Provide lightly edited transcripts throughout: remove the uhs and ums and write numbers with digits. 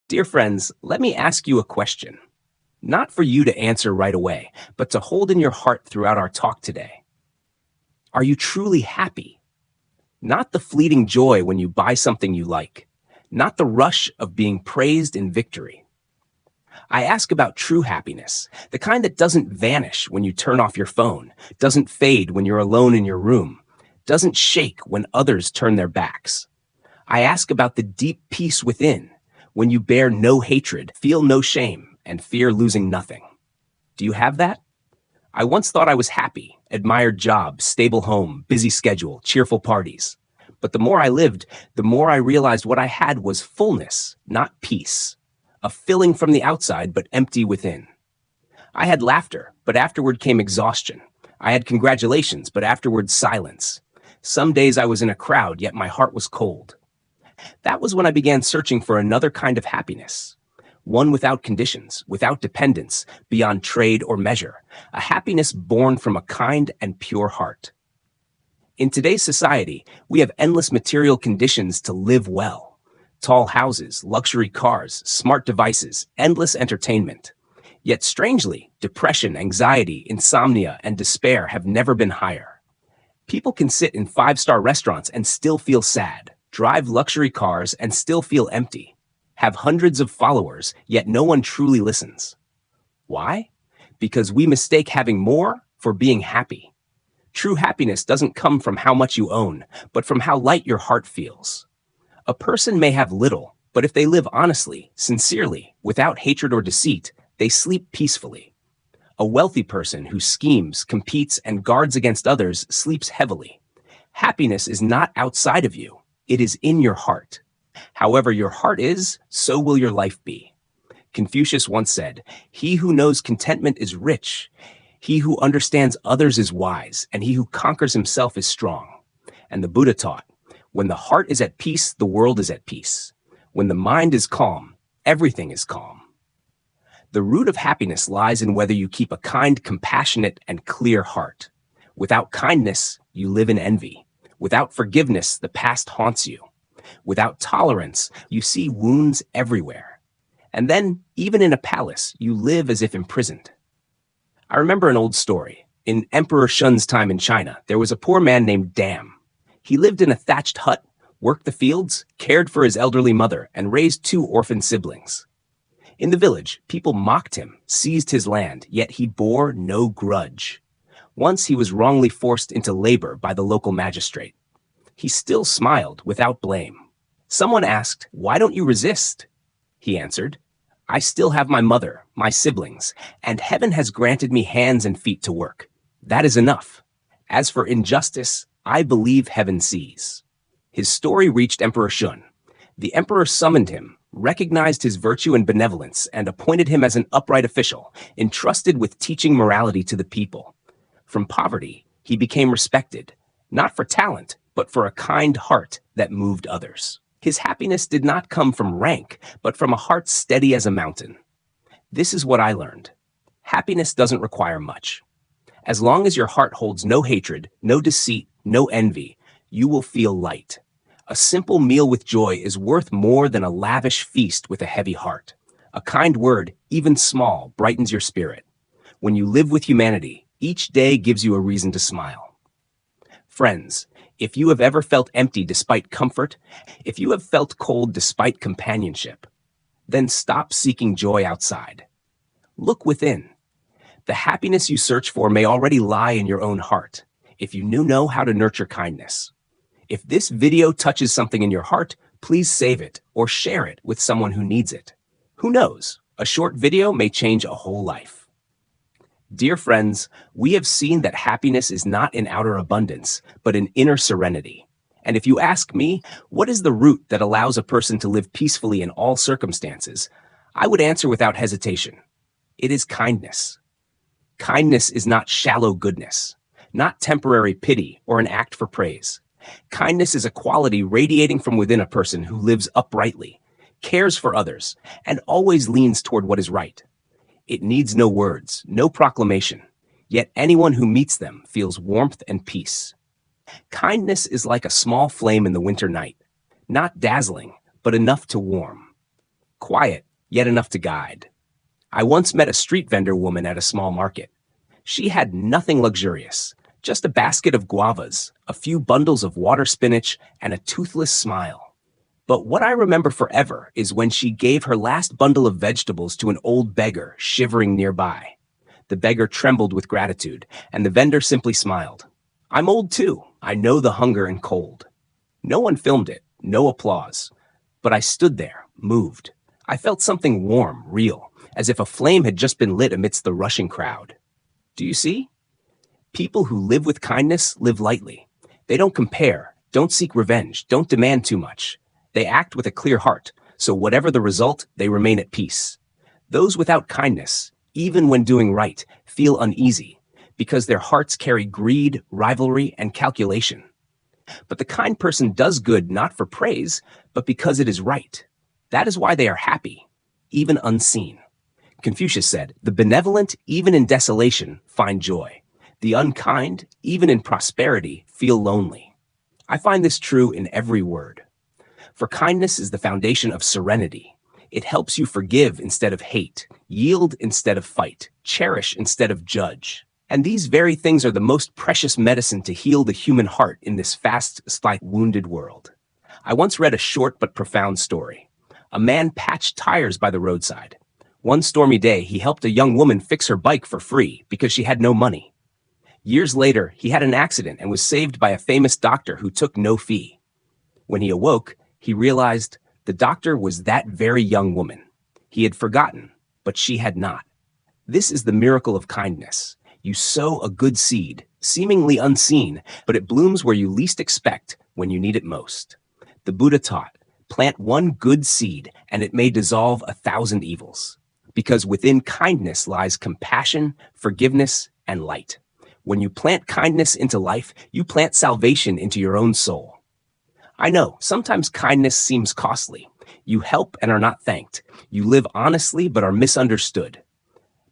Dear friends, let me ask you a question. Not for you to answer right away, but to hold in your heart throughout our talk today. Are you truly happy? Not the fleeting joy when you buy something you like, not the rush of being praised in victory. I ask about true happiness, the kind that doesn't vanish when you turn off your phone, doesn't fade when you're alone in your room, doesn't shake when others turn their backs. I ask about the deep peace within, when you bear no hatred, feel no shame, and fear losing nothing. Do you have that? I once thought I was happy, admired job, stable home, busy schedule, cheerful parties. But the more I lived, the more I realized what I had was fullness, not peace. A filling from the outside, but empty within. I had laughter, but afterward came exhaustion. I had congratulations, but afterward silence. Some days I was in a crowd, yet my heart was cold. That was when I began searching for another kind of happiness. One without conditions, without dependence, beyond trade or measure. A happiness born from a kind and pure heart. In today's society, we have endless material conditions to live well. Tall houses, luxury cars, smart devices, endless entertainment. Yet strangely, depression, anxiety, insomnia, and despair have never been higher. People can sit in five-star restaurants and still feel sad, drive luxury cars and still feel empty, have hundreds of followers, yet no one truly listens. Why? Because we mistake having more for being happy. True happiness doesn't come from how much you own, but from how light your heart feels. A person may have little, but if they live honestly, sincerely, without hatred or deceit, they sleep peacefully. A wealthy person who schemes, competes, and guards against others sleeps heavily. Happiness is not outside of you. It is in your heart. However your heart is, so will your life be. Confucius once said, "He who knows contentment is rich. He who understands others is wise, and he who conquers himself is strong." And the Buddha taught, when the heart is at peace, the world is at peace. When the mind is calm, everything is calm. The root of happiness lies in whether you keep a kind, compassionate, and clear heart. Without kindness, you live in envy. Without forgiveness, the past haunts you. Without tolerance, you see wounds everywhere. And then, even in a palace, you live as if imprisoned. I remember an old story. In Emperor Shun's time in China, there was a poor man named Dam. He lived in a thatched hut, worked the fields, cared for his elderly mother, and raised 2 orphan siblings. In the village, people mocked him, seized his land, yet he bore no grudge. Once he was wrongly forced into labor by the local magistrate. He still smiled without blame. Someone asked, "Why don't you resist?" He answered, "I still have my mother, my siblings, and heaven has granted me hands and feet to work. That is enough. As for injustice, I believe heaven sees." His story reached Emperor Shun. The emperor summoned him, recognized his virtue and benevolence, and appointed him as an upright official, entrusted with teaching morality to the people. From poverty, he became respected, not for talent, but for a kind heart that moved others. His happiness did not come from rank, but from a heart steady as a mountain. This is what I learned. Happiness doesn't require much. As long as your heart holds no hatred, no deceit, no envy, you will feel light. A simple meal with joy is worth more than a lavish feast with a heavy heart. A kind word, even small, brightens your spirit. When you live with humanity, each day gives you a reason to smile. Friends, if you have ever felt empty despite comfort, if you have felt cold despite companionship, then stop seeking joy outside. Look within. The happiness you search for may already lie in your own heart, if you know how to nurture kindness. If this video touches something in your heart, please save it or share it with someone who needs it. Who knows? A short video may change a whole life. Dear friends, we have seen that happiness is not in outer abundance, but in inner serenity. And if you ask me, what is the root that allows a person to live peacefully in all circumstances, I would answer without hesitation. It is kindness. Kindness is not shallow goodness, not temporary pity or an act for praise. Kindness is a quality radiating from within a person who lives uprightly, cares for others, and always leans toward what is right. It needs no words, no proclamation, yet anyone who meets them feels warmth and peace. Kindness is like a small flame in the winter night, not dazzling, but enough to warm. quiet, yet enough to guide. I once met a street vendor woman at a small market. She had nothing luxurious, just a basket of guavas, a few bundles of water spinach, and a toothless smile. But what I remember forever is when she gave her last bundle of vegetables to an old beggar shivering nearby. The beggar trembled with gratitude, and the vendor simply smiled. I'm old too. I know the hunger and cold. No one filmed it, no applause. But I stood there, moved. I felt something warm, real, as if a flame had just been lit amidst the rushing crowd. Do you see? People who live with kindness live lightly. They don't compare, don't seek revenge, don't demand too much. They act with a clear heart, so whatever the result, they remain at peace. Those without kindness, even when doing right, feel uneasy, because their hearts carry greed, rivalry, and calculation. But the kind person does good not for praise, but because it is right. That is why they are happy, even unseen. Confucius said, "The benevolent, even in desolation, find joy. The unkind, even in prosperity, feel lonely." I find this true in every word. For kindness is the foundation of serenity. It helps you forgive instead of hate, yield instead of fight, cherish instead of judge. And these very things are the most precious medicine to heal the human heart in this fast, wounded world. I once read a short but profound story. A man patched tires by the roadside. One stormy day, he helped a young woman fix her bike for free because she had no money. Years later, he had an accident and was saved by a famous doctor who took no fee. When he awoke, he realized the doctor was that very young woman. He had forgotten, but she had not. This is the miracle of kindness. You sow a good seed, seemingly unseen, but it blooms where you least expect when you need it most. The Buddha taught, plant one good seed and it may dissolve 1,000 evils. Because within kindness lies compassion, forgiveness, and light. When you plant kindness into life, you plant salvation into your own soul. I know, sometimes kindness seems costly. You help and are not thanked. You live honestly but are misunderstood.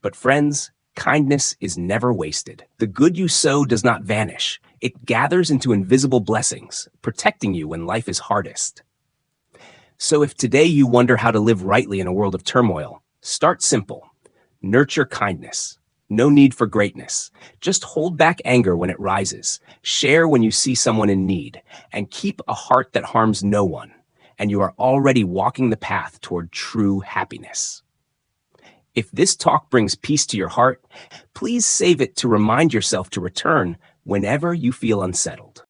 But friends, kindness is never wasted. The good you sow does not vanish. It gathers into invisible blessings, protecting you when life is hardest. So if today you wonder how to live rightly in a world of turmoil, start simple. Nurture kindness. No need for greatness. Just hold back anger when it rises. Share when you see someone in need. And keep a heart that harms no one. And you are already walking the path toward true happiness. If this talk brings peace to your heart, please save it to remind yourself to return whenever you feel unsettled.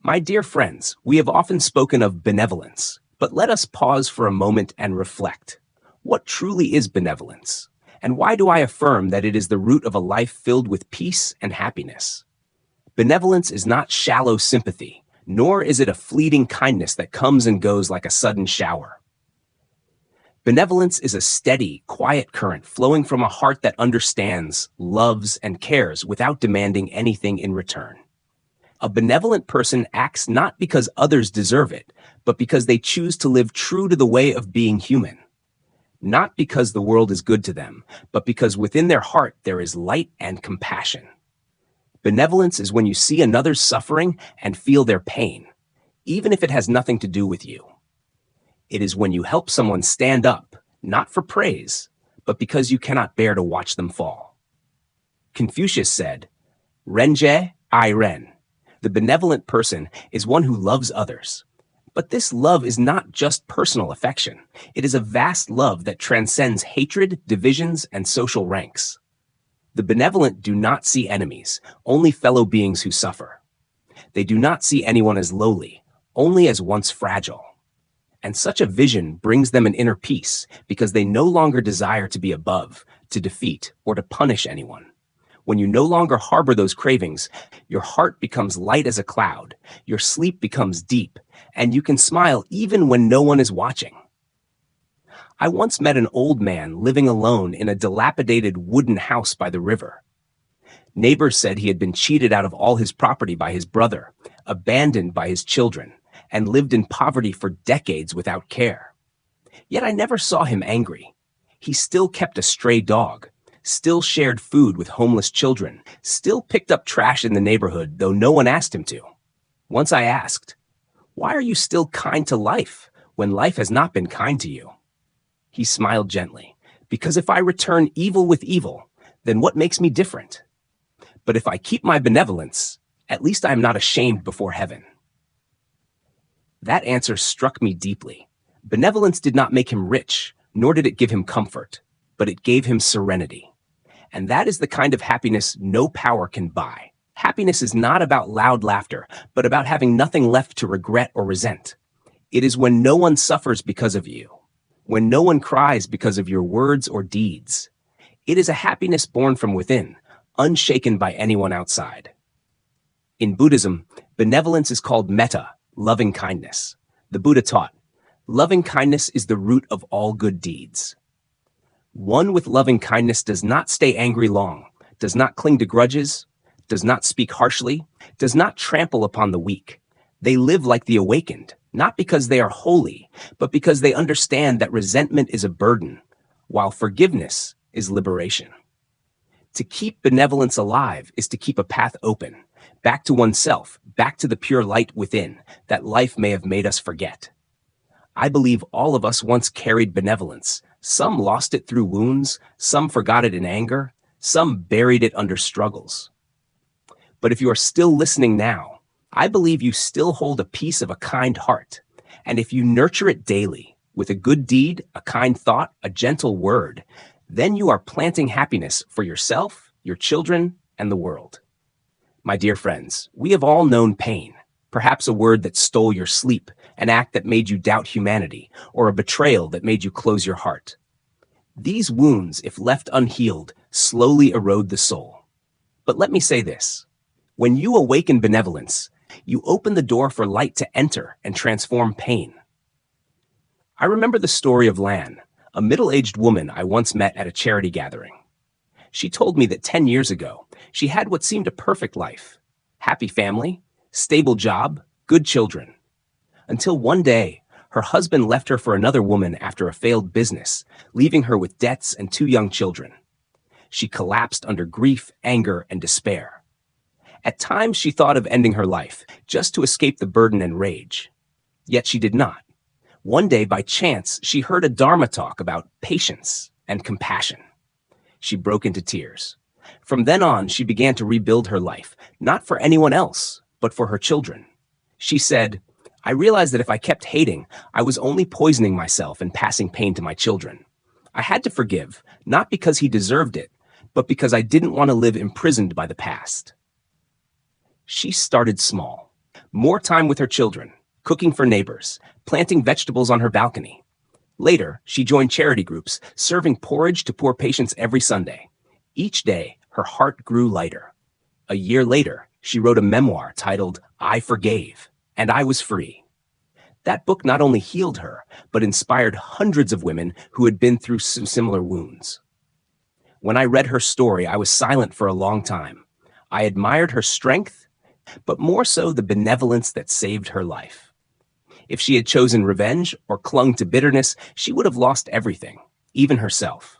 My dear friends, we have often spoken of benevolence, but let us pause for a moment and reflect. What truly is benevolence? And why do I affirm that it is the root of a life filled with peace and happiness? Benevolence is not shallow sympathy, nor is it a fleeting kindness that comes and goes like a sudden shower. Benevolence is a steady, quiet current flowing from a heart that understands, loves, and cares without demanding anything in return. A benevolent person acts not because others deserve it, but because they choose to live true to the way of being human. Not because the world is good to them, but because within their heart there is light and compassion. Benevolence is when you see another's suffering and feel their pain, even if it has nothing to do with you. It is when you help someone stand up, not for praise, but because you cannot bear to watch them fall. Confucius said, "Renje ai ren." The benevolent person is one who loves others. But this love is not just personal affection. It is a vast love that transcends hatred, divisions, and social ranks. The benevolent do not see enemies, only fellow beings who suffer. They do not see anyone as lowly, only as once fragile. And such a vision brings them an inner peace because they no longer desire to be above, to defeat, or to punish anyone. When you no longer harbor those cravings, your heart becomes light as a cloud, your sleep becomes deep, and you can smile even when no one is watching. I once met an old man living alone in a dilapidated wooden house by the river. Neighbors said he had been cheated out of all his property by his brother, abandoned by his children, and lived in poverty for decades without care. Yet I never saw him angry. He still kept a stray dog, still shared food with homeless children, still picked up trash in the neighborhood, though no one asked him to. Once I asked, "Why are you still kind to life when life has not been kind to you?" He smiled gently. Because if I return evil with evil, then what makes me different? But if I keep my benevolence, at least I am not ashamed before heaven. That answer struck me deeply. Benevolence did not make him rich, nor did it give him comfort, but it gave him serenity. And that is the kind of happiness no power can buy. Happiness is not about loud laughter, but about having nothing left to regret or resent. It is when no one suffers because of you, when no one cries because of your words or deeds. It is a happiness born from within, unshaken by anyone outside. In Buddhism, benevolence is called metta, loving kindness. The Buddha taught, loving kindness is the root of all good deeds. One with loving kindness does not stay angry long, does not cling to grudges, does not speak harshly, does not trample upon the weak. They live like the awakened, not because they are holy, but because they understand that resentment is a burden, while forgiveness is liberation. To keep benevolence alive is to keep a path open, back to oneself, back to the pure light within, that life may have made us forget. I believe all of us once carried benevolence. Some lost it through wounds, some forgot it in anger, some buried it under struggles. But if you are still listening now, I believe you still hold a piece of a kind heart. And if you nurture it daily, with a good deed, a kind thought, a gentle word, then you are planting happiness for yourself, your children, and the world. My dear friends, we have all known pain, perhaps a word that stole your sleep, an act that made you doubt humanity, or a betrayal that made you close your heart. These wounds, if left unhealed, slowly erode the soul. But let me say this. When you awaken benevolence, you open the door for light to enter and transform pain. I remember the story of Lan, a middle-aged woman I once met at a charity gathering. She told me that 10 years ago, she had what seemed a perfect life. Happy family, stable job, good children. Until one day, her husband left her for another woman after a failed business, leaving her with debts and 2 young children. She collapsed under grief, anger, and despair. At times, she thought of ending her life, just to escape the burden and rage. Yet she did not. One day, by chance, she heard a Dharma talk about patience and compassion. She broke into tears. From then on, she began to rebuild her life, not for anyone else, but for her children. She said, I realized that if I kept hating, I was only poisoning myself and passing pain to my children. I had to forgive, not because he deserved it, but because I didn't want to live imprisoned by the past. She started small. More time with her children, cooking for neighbors, planting vegetables on her balcony. Later, she joined charity groups, serving porridge to poor patients every Sunday. Each day, her heart grew lighter. A year later, she wrote a memoir titled, I Forgave, and I Was Free. That book not only healed her, but inspired hundreds of women who had been through similar wounds. When I read her story, I was silent for a long time. I admired her strength, but more so the benevolence that saved her life. If she had chosen revenge or clung to bitterness, she would have lost everything, even herself.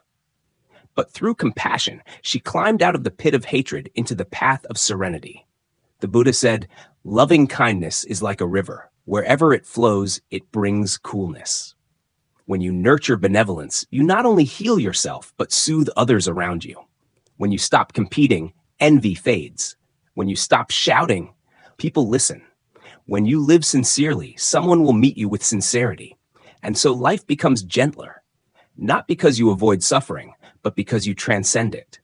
But through compassion, she climbed out of the pit of hatred into the path of serenity. The Buddha said, loving kindness is like a river. Wherever it flows, it brings coolness. When you nurture benevolence, you not only heal yourself, but soothe others around you. When you stop competing, envy fades. When you stop shouting, people listen. When you live sincerely, someone will meet you with sincerity. And so life becomes gentler, not because you avoid suffering, but because you transcend it.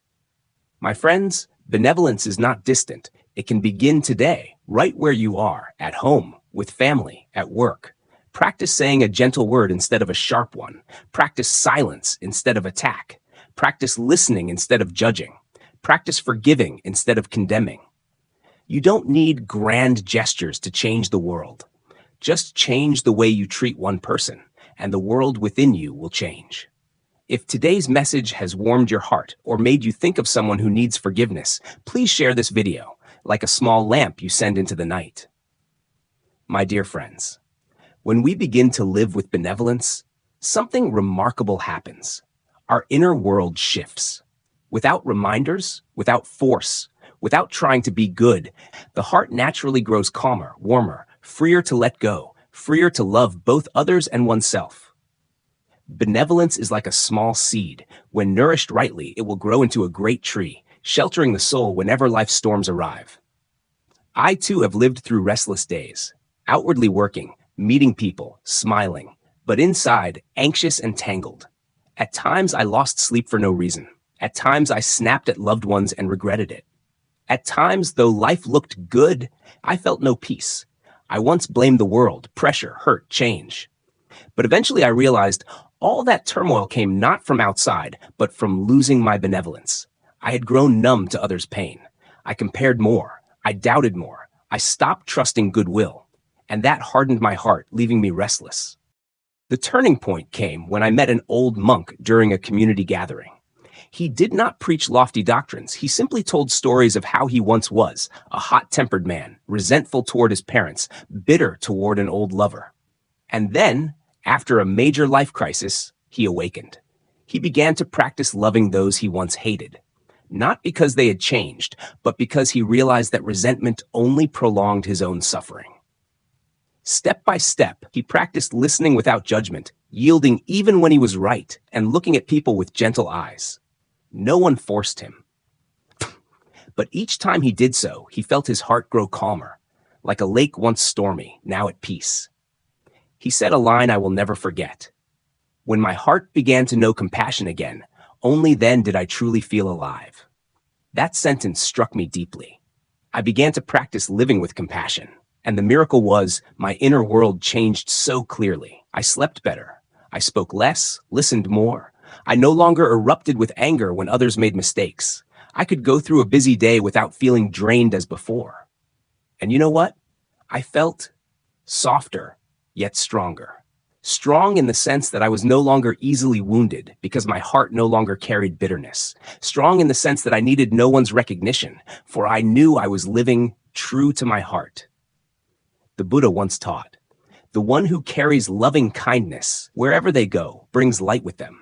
My friends, benevolence is not distant. It can begin today, right where you are, at home, with family, at work. Practice saying a gentle word instead of a sharp one. Practice silence instead of attack. Practice listening instead of judging. Practice forgiving instead of condemning. You don't need grand gestures to change the world. Just change the way you treat one person, and the world within you will change. If today's message has warmed your heart or made you think of someone who needs forgiveness, please share this video, like a small lamp you send into the night. My dear friends, when we begin to live with benevolence, something remarkable happens. Our inner world shifts. Without reminders, without force, without trying to be good, the heart naturally grows calmer, warmer, freer to let go, freer to love both others and oneself. Benevolence is like a small seed. When nourished rightly, it will grow into a great tree, sheltering the soul whenever life's storms arrive. I too have lived through restless days, outwardly working, meeting people, smiling, but inside, anxious and tangled. At times, I lost sleep for no reason. At times, I snapped at loved ones and regretted it. At times, though life looked good, I felt no peace. I once blamed the world, pressure, hurt, change. But eventually I realized all that turmoil came not from outside, but from losing my benevolence. I had grown numb to others' pain. I compared more. I doubted more. I stopped trusting goodwill. And that hardened my heart, leaving me restless. The turning point came when I met an old monk during a community gathering. He did not preach lofty doctrines. He simply told stories of how he once was, a hot-tempered man, resentful toward his parents, bitter toward an old lover. And then, after a major life crisis, he awakened. He began to practice loving those he once hated, not because they had changed, but because he realized that resentment only prolonged his own suffering. Step by step, he practiced listening without judgment, yielding even when he was right, and looking at people with gentle eyes. No one forced him. But each time he did so, he felt his heart grow calmer, like a lake once stormy, now at peace. He said a line I will never forget. When my heart began to know compassion again, only then did I truly feel alive. That sentence struck me deeply. I began to practice living with compassion, and the miracle was my inner world changed so clearly. I slept better. I spoke less, listened more. I no longer erupted with anger when others made mistakes. I could go through a busy day without feeling drained as before. And you know what? I felt softer, yet stronger. Strong in the sense that I was no longer easily wounded because my heart no longer carried bitterness. Strong in the sense that I needed no one's recognition, for I knew I was living true to my heart. The Buddha once taught, "The one who carries loving kindness wherever they go brings light with them.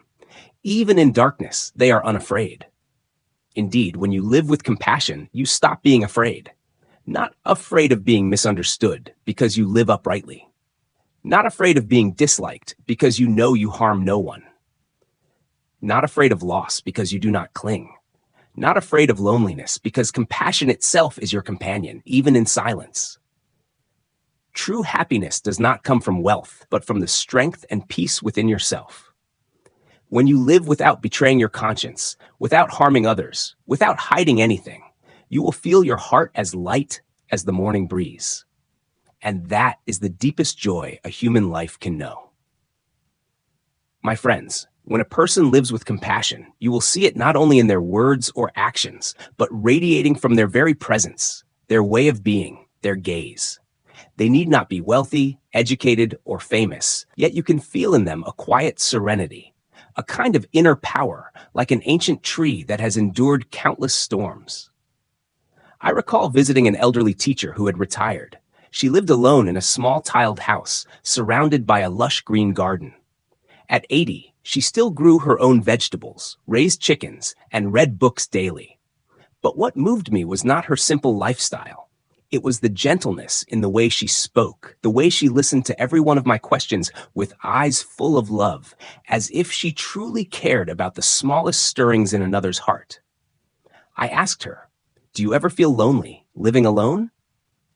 Even in darkness, they are unafraid." Indeed, when you live with compassion, you stop being afraid. Not afraid of being misunderstood because you live uprightly. Not afraid of being disliked because you know you harm no one. Not afraid of loss because you do not cling. Not afraid of loneliness because compassion itself is your companion, even in silence. True happiness does not come from wealth, but from the strength and peace within yourself. When you live without betraying your conscience, without harming others, without hiding anything, you will feel your heart as light as the morning breeze. And that is the deepest joy a human life can know. My friends, when a person lives with compassion, you will see it not only in their words or actions, but radiating from their very presence, their way of being, their gaze. They need not be wealthy, educated, or famous, yet you can feel in them a quiet serenity, a kind of inner power, like an ancient tree that has endured countless storms. I recall visiting an elderly teacher who had retired. She lived alone in a small tiled house, surrounded by a lush green garden. At 80, she still grew her own vegetables, raised chickens, and read books daily. But what moved me was not her simple lifestyle. It was the gentleness in the way she spoke, the way she listened to every one of my questions with eyes full of love, as if she truly cared about the smallest stirrings in another's heart. I asked her, "Do you ever feel lonely, living alone?"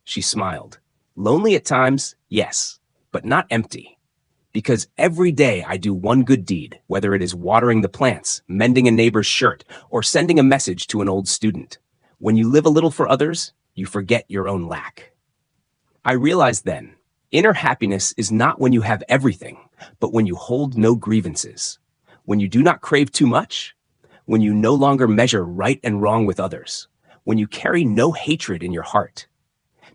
She smiled. "Lonely at times, yes, but not empty. Because every day I do one good deed, whether it is watering the plants, mending a neighbor's shirt, or sending a message to an old student. When you live a little for others, you forget your own lack." I realized then, inner happiness is not when you have everything, but when you hold no grievances, when you do not crave too much, when you no longer measure right and wrong with others, when you carry no hatred in your heart.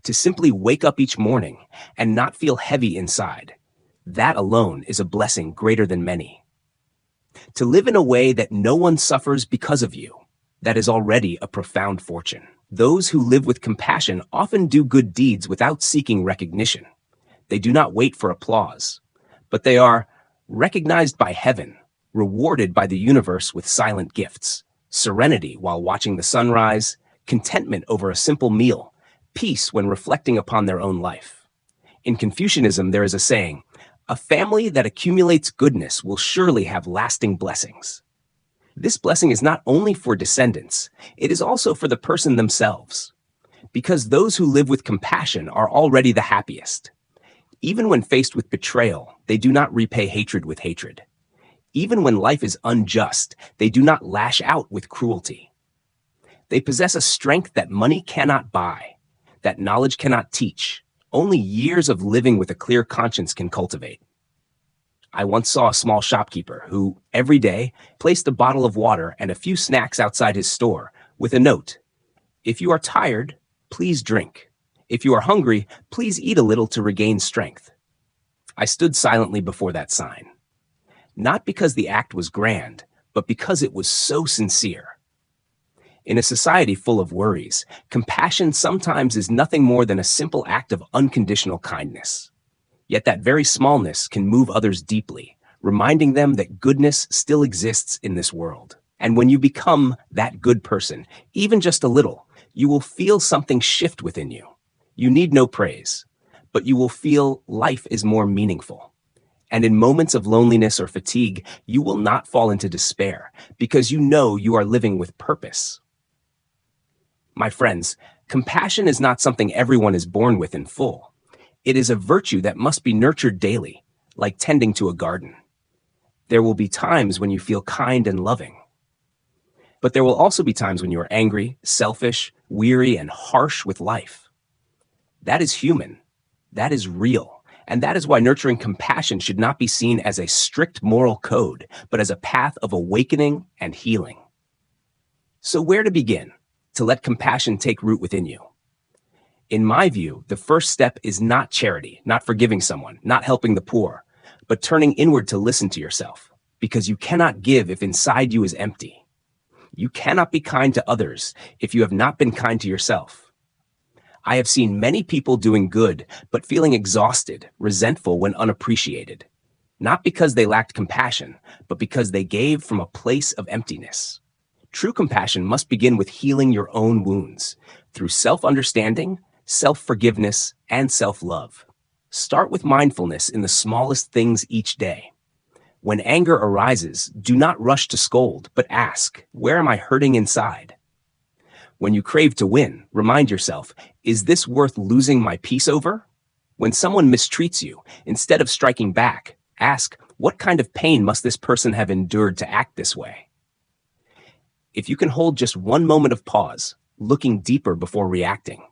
To simply wake up each morning and not feel heavy inside, that alone is a blessing greater than many. To live in a way that no one suffers because of you, that is already a profound fortune. Those who live with compassion often do good deeds without seeking recognition. They do not wait for applause, but they are recognized by heaven, rewarded by the universe with silent gifts, serenity while watching the sunrise, contentment over a simple meal, peace when reflecting upon their own life. In Confucianism, there is a saying, A family that accumulates goodness will surely have lasting blessings. This blessing is not only for descendants, it is also for the person themselves, because those who live with compassion are already the happiest. Even when faced with betrayal, they do not repay hatred with hatred. Even when life is unjust, they do not lash out with cruelty. They possess a strength that money cannot buy, that knowledge cannot teach, only years of living with a clear conscience can cultivate. I once saw a small shopkeeper who, every day, placed a bottle of water and a few snacks outside his store with a note: "If you are tired, please drink. If you are hungry, please eat a little to regain strength." I stood silently before that sign, not because the act was grand, but because it was so sincere. In a society full of worries, compassion sometimes is nothing more than a simple act of unconditional kindness. Yet that very smallness can move others deeply, reminding them that goodness still exists in this world. And when you become that good person, even just a little, you will feel something shift within you. You need no praise, but you will feel life is more meaningful. And in moments of loneliness or fatigue, you will not fall into despair because you know you are living with purpose. My friends, compassion is not something everyone is born with in full. It is a virtue that must be nurtured daily, like tending to a garden. There will be times when you feel kind and loving. But there will also be times when you are angry, selfish, weary, and harsh with life. That is human. That is real. And that is why nurturing compassion should not be seen as a strict moral code, but as a path of awakening and healing. So where to begin to let compassion take root within you? In my view, the first step is not charity, not forgiving someone, not helping the poor, but turning inward to listen to yourself, because you cannot give if inside you is empty. You cannot be kind to others if you have not been kind to yourself. I have seen many people doing good, but feeling exhausted, resentful when unappreciated, not because they lacked compassion, but because they gave from a place of emptiness. True compassion must begin with healing your own wounds through self-understanding, self-forgiveness, and self-love. Start with mindfulness in the smallest things each day. When anger arises, do not rush to scold, but ask, where am I hurting inside? When you crave to win, remind yourself, is this worth losing my peace over? When someone mistreats you, instead of striking back, ask, what kind of pain must this person have endured to act this way? If you can hold just one moment of pause, looking deeper before reacting,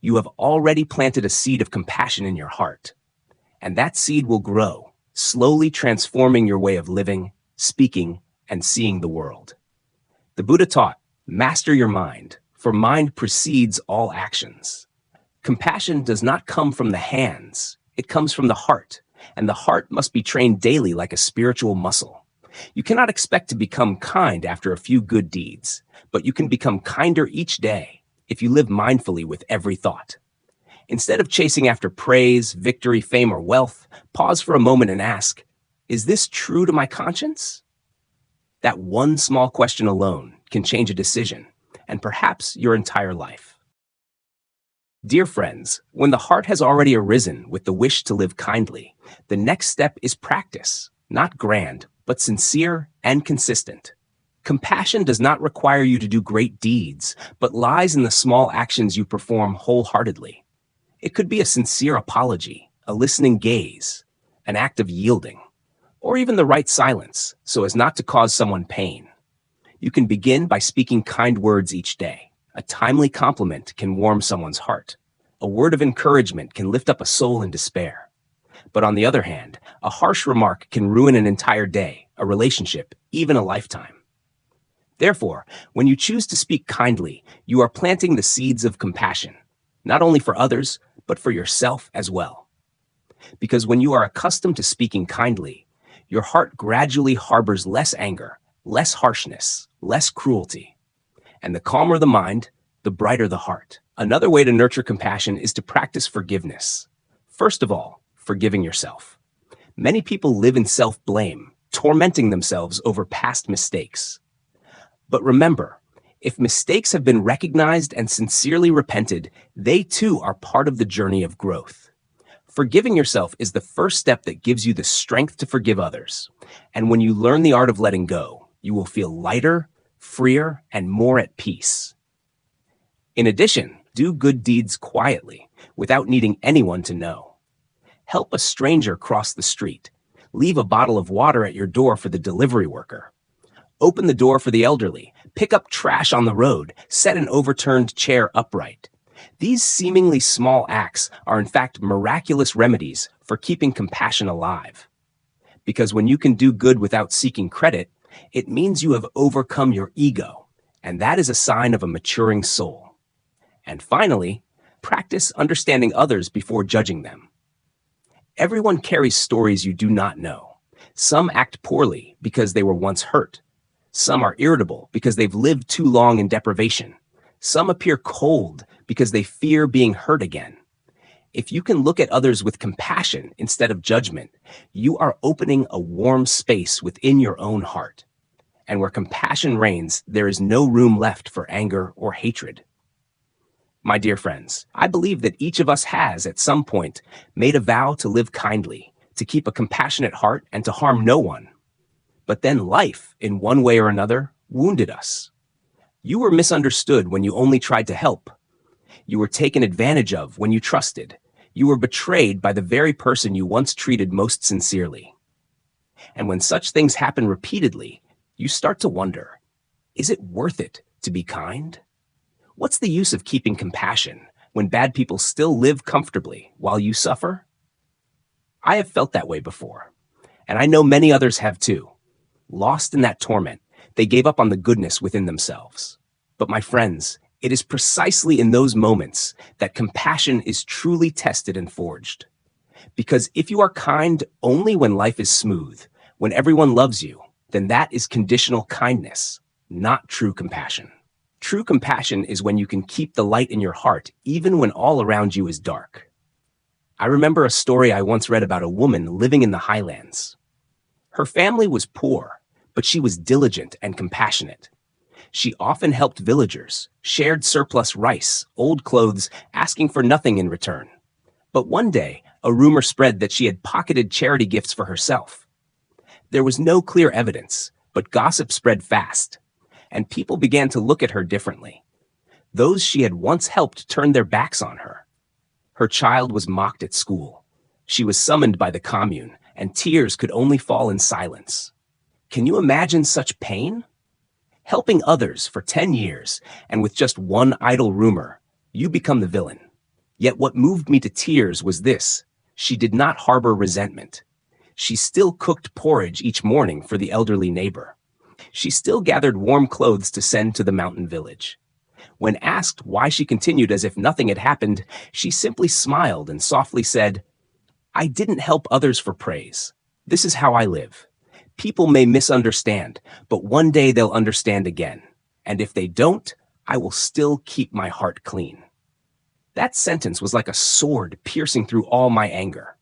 you have already planted a seed of compassion in your heart. And that seed will grow, slowly transforming your way of living, speaking, and seeing the world. The Buddha taught, master your mind, for mind precedes all actions. Compassion does not come from the hands, it comes from the heart, and the heart must be trained daily like a spiritual muscle. You cannot expect to become kind after a few good deeds, but you can become kinder each day if you live mindfully with every thought. Instead of chasing after praise, victory, fame, or wealth, pause for a moment and ask, is this true to my conscience? That one small question alone can change a decision, and perhaps your entire life. Dear friends, when the heart has already arisen with the wish to live kindly, the next step is practice, not grand, but sincere and consistent. Compassion does not require you to do great deeds, but lies in the small actions you perform wholeheartedly. It could be a sincere apology, a listening gaze, an act of yielding, or even the right silence so as not to cause someone pain. You can begin by speaking kind words each day. A timely compliment can warm someone's heart. A word of encouragement can lift up a soul in despair. But on the other hand, a harsh remark can ruin an entire day, a relationship, even a lifetime. Therefore, when you choose to speak kindly, you are planting the seeds of compassion, not only for others, but for yourself as well. Because when you are accustomed to speaking kindly, your heart gradually harbors less anger, less harshness, less cruelty. And the calmer the mind, the brighter the heart. Another way to nurture compassion is to practice forgiveness. First of all, forgiving yourself. Many people live in self-blame, tormenting themselves over past mistakes. But remember, if mistakes have been recognized and sincerely repented, they too are part of the journey of growth. Forgiving yourself is the first step that gives you the strength to forgive others. And when you learn the art of letting go, you will feel lighter, freer, and more at peace. In addition, do good deeds quietly, without needing anyone to know. Help a stranger cross the street. Leave a bottle of water at your door for the delivery worker. Open the door for the elderly. Pick up trash on the road. Set an overturned chair upright. These seemingly small acts are in fact miraculous remedies for keeping compassion alive. Because when you can do good without seeking credit, it means you have overcome your ego, and that is a sign of a maturing soul. And finally, practice understanding others before judging them. Everyone carries stories you do not know. Some act poorly because they were once hurt. Some are irritable because they've lived too long in deprivation. Some appear cold because they fear being hurt again. If you can look at others with compassion instead of judgment, you are opening a warm space within your own heart. And where compassion reigns, there is no room left for anger or hatred. My dear friends, I believe that each of us has, at some point, made a vow to live kindly, to keep a compassionate heart, and to harm no one. But then life, in one way or another, wounded us. You were misunderstood when you only tried to help. You were taken advantage of when you trusted. You were betrayed by the very person you once treated most sincerely. And when such things happen repeatedly, you start to wonder, is it worth it to be kind? What's the use of keeping compassion when bad people still live comfortably while you suffer? I have felt that way before, and I know many others have too. Lost in that torment, they gave up on the goodness within themselves. But my friends, it is precisely in those moments that compassion is truly tested and forged. Because if you are kind only when life is smooth, when everyone loves you, then that is conditional kindness, not true compassion. True compassion is when you can keep the light in your heart even when all around you is dark. I remember a story I once read about a woman living in the highlands. Her family was poor, but she was diligent and compassionate. She often helped villagers, shared surplus rice, old clothes, asking for nothing in return. But one day, a rumor spread that she had pocketed charity gifts for herself. There was no clear evidence, but gossip spread fast, and people began to look at her differently. Those she had once helped turned their backs on her. Her child was mocked at school. She was summoned by the commune, and tears could only fall in silence. Can you imagine such pain? Helping others for 10 years, and with just one idle rumor, you become the villain. Yet what moved me to tears was this: she did not harbor resentment. She still cooked porridge each morning for the elderly neighbor. She still gathered warm clothes to send to the mountain village. When asked why she continued as if nothing had happened, she simply smiled and softly said, "I didn't help others for praise. This is how I live. People may misunderstand, but one day they'll understand again. And if they don't, I will still keep my heart clean." That sentence was like a sword piercing through all my anger.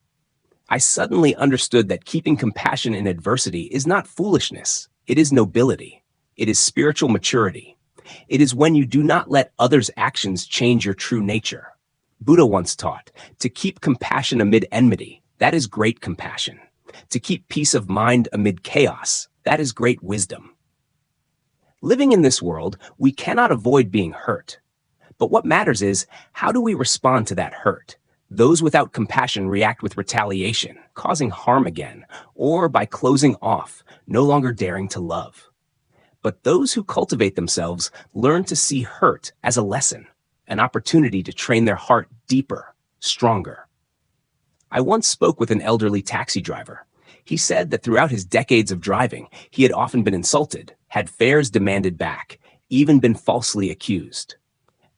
I suddenly understood that keeping compassion in adversity is not foolishness. It is nobility. It is spiritual maturity. It is when you do not let others' actions change your true nature. Buddha once taught, to keep compassion amid enmity, that is great compassion. To keep peace of mind amid chaos, that is great wisdom. Living in this world, we cannot avoid being hurt. But what matters is, how do we respond to that hurt? Those without compassion react with retaliation, causing harm again, or by closing off, no longer daring to love. But those who cultivate themselves learn to see hurt as a lesson, an opportunity to train their heart deeper, stronger. I once spoke with an elderly taxi driver. He said that throughout his decades of driving, he had often been insulted, had fares demanded back, even been falsely accused.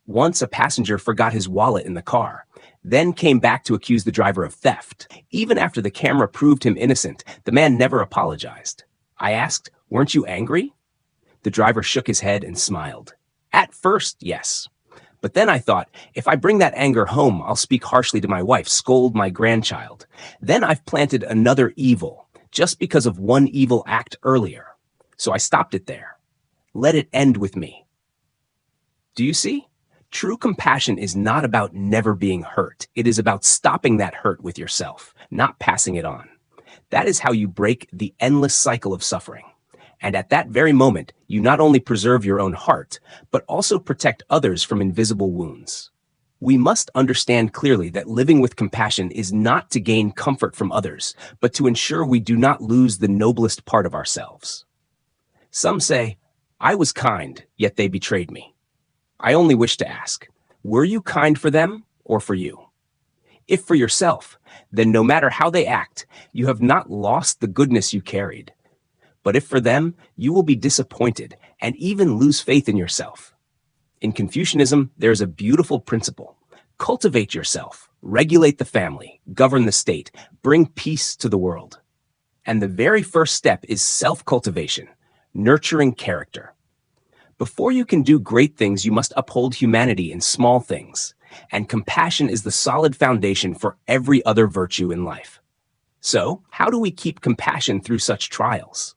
Once a passenger forgot his wallet in the car, then came back to accuse the driver of theft. Even after the camera proved him innocent, the man never apologized. I asked, "Weren't you angry?" The driver shook his head and smiled. "At first, yes. But then I thought, if I bring that anger home, I'll speak harshly to my wife, scold my grandchild. Then I've planted another evil, just because of one evil act earlier. So I stopped it there. Let it end with me." Do you see? True compassion is not about never being hurt. It is about stopping that hurt with yourself, not passing it on. That is how you break the endless cycle of suffering. And at that very moment, you not only preserve your own heart, but also protect others from invisible wounds. We must understand clearly that living with compassion is not to gain comfort from others, but to ensure we do not lose the noblest part of ourselves. Some say, I was kind, yet they betrayed me. I only wish to ask, were you kind for them or for you? If for yourself, then no matter how they act, you have not lost the goodness you carried. But if for them, you will be disappointed and even lose faith in yourself. In Confucianism, there is a beautiful principle. Cultivate yourself, regulate the family, govern the state, bring peace to the world. And the very first step is self-cultivation, nurturing character. Before you can do great things, you must uphold humanity in small things, and compassion is the solid foundation for every other virtue in life. So, how do we keep compassion through such trials?